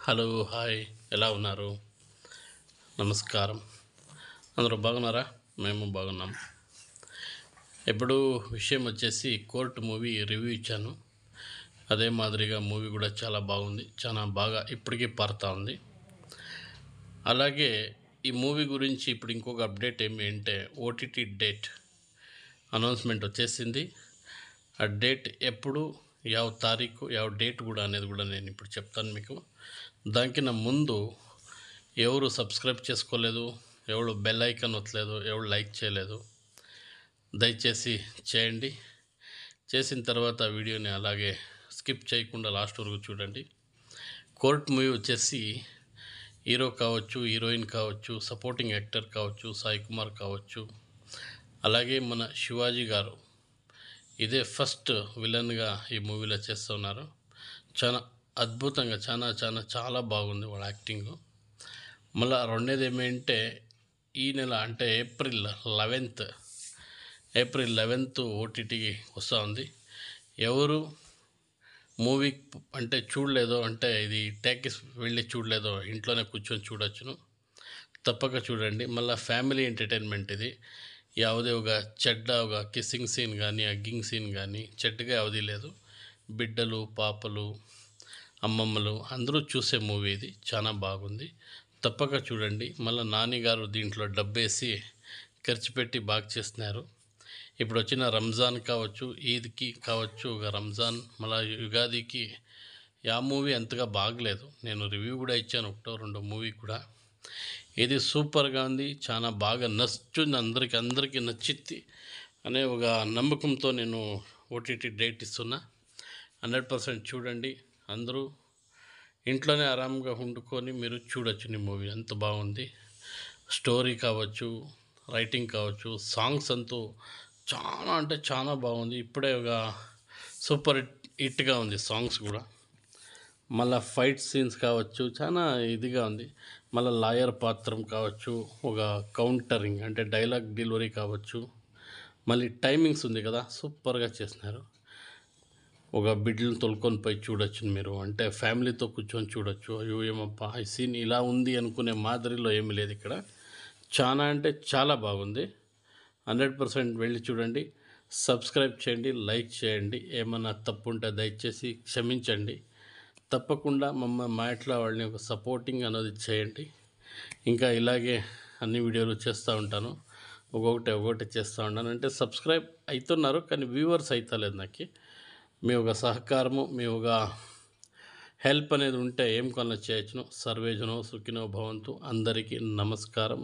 Hello, hi. ఎలా ఉన్నారు? నమస్కారం. అందరూ బాగున్నారా? మేము బాగున్నాం. ఇప్పుడు విషయం వచ్చేసి కోర్ట్ మూవీ రివ్యూ ఇచ్చాను. అదే మాదిరిగా మూవీ కూడా చాలా బాగుంది. చాలా బాగా ఇప్పటికీ పారుతా ఉంది. అలాగే ఈ మూవీ గురించి ఇప్పుడు ఇంకొక అప్డేట్ ఏమి అంటే ఓటీటీ డేట్ అనౌన్స్మెంట్ వచ్చేసింది. ఆ డేట్ ఎప్పుడు, యావ తారీఖు, యావ డేట్ కూడా అనేది కూడా నేను ఇప్పుడు చెప్తాను మీకు. దానికన్నా ముందు ఎవరు సబ్స్క్రైబ్ చేసుకోలేదు, ఎవరు బెల్ ఐకాన్ వత్తలేదు, ఎవరు లైక్ చేయలేదు, దయచేసి చేయండి. చేసిన తర్వాత వీడియోని అలాగే స్కిప్ చేయకుండా లాస్ట్ వరకు చూడండి. కోర్ట్ మూవీ వచ్చేసి హీరో కావచ్చు, హీరోయిన్ కావచ్చు, సపోర్టింగ్ యాక్టర్ కావచ్చు, సాయి కుమార్ కావచ్చు, అలాగే మన శివాజీ గారు ఇదే ఫస్ట్ విలన్గా ఈ మూవీలో చేస్తున్నారు. చాలా అద్భుతంగా, చాలా బాగుంది వాళ్ళ యాక్టింగ్. మళ్ళీ రెండేది ఏమంటే ఈ నెల అంటే ఏప్రిల్ 11th ఓటీటీకి వస్తూ ఉంది. ఎవరు మూవీ అంటే చూడలేదో, అంటే ఇది ట్యాకిస్ వెళ్ళి చూడలేదో ఇంట్లోనే కూర్చొని చూడొచ్చును. తప్పక చూడండి. మళ్ళీ ఫ్యామిలీ ఎంటర్టైన్మెంట్ ఇది. ಯಾವುದೇ ఒక కిస్సింగ్ సీన్ కానీ, అగ్గింగ్ సీన్ కానీ చెడ్డగా యావది లేదు. బిడ్డలు, పాపలు, అమ్మమ్మలు అందరూ చూసే మూవీ ఇది. చాలా బాగుంది. తప్పక చూడండి. మళ్ళీ నాని గారు దీంట్లో డబ్బేసి ఖర్చు పెట్టి బాగా చేస్తున్నారు. ఇప్పుడు వచ్చిన రంజాన్ కావచ్చు, ఈద్కి కావచ్చు, రంజాన్ మళ్ళీ యుగాదికి ఆ మూవీ అంతగా బాగలేదు. నేను రివ్యూ కూడా ఇచ్చాను, ఒకటో రెండో మూవీ కూడా. ఇది సూపర్గా ఉంది, చాలా బాగా నచ్చుంది, అందరికీ నచ్చిద్ది అనే ఒక నమ్మకంతో నేను ఓటీటీ డేట్ ఇస్తున్నా. 100% చూడండి. అందరూ ఇంట్లోనే ఆరాంగా వండుకొని మీరు చూడొచ్చు నీ మూవీ. అంత బాగుంది. స్టోరీ కావచ్చు, రైటింగ్ కావచ్చు, సాంగ్స్ అంతా చాలా అంటే చాలా బాగుంది. ఇప్పుడే ఒక సూపర్ హిట్గా ఉంది సాంగ్స్ కూడా. మళ్ళీ ఫైట్ సీన్స్ కావచ్చు, చాలా ఇదిగా ఉంది. మళ్ళీ లాయర్ పాత్రం కావచ్చు, ఒక కౌంటరింగ్ అంటే డైలాగ్ డెలివరీ కావచ్చు, మళ్ళీ టైమింగ్స్ ఉంది కదా, సూపర్గా చేసినారు. ఒక బిడ్డలను తొలుకొని పోయి చూడొచ్చు మీరు, అంటే ఫ్యామిలీతో కూర్చొని చూడొచ్చు. అయ్యో ఏమప్పా ఈ సీన్ ఇలా ఉంది అనుకునే మాదిరిలో ఏమీ లేదు ఇక్కడ. చాలా అంటే చాలా బాగుంది. 100% వెళ్ళి చూడండి. సబ్స్క్రైబ్ చేయండి, లైక్ చేయండి. ఏమన్నా తప్పు ఉంటే దయచేసి క్షమించండి. తప్పకుండా మా ఇంట్లో వాళ్ళని ఒక సపోర్టింగ్ అనేది చేయండి. ఇంకా ఇలాగే అన్ని వీడియోలు చేస్తూ ఉంటాను. ఒక్కొక్కటి చేస్తూ ఉంటాను. అంటే సబ్స్క్రైబ్ అవుతున్నారు కానీ వ్యూవర్స్ అవుతలేదు నాకు. మీ ఒక సహకారము, మీ ఒక హెల్ప్ అనేది ఉంటే ఏం కొన్నా చేయొచ్చును. సర్వేజనో సుఖినో భవంతు. అందరికీ నమస్కారం.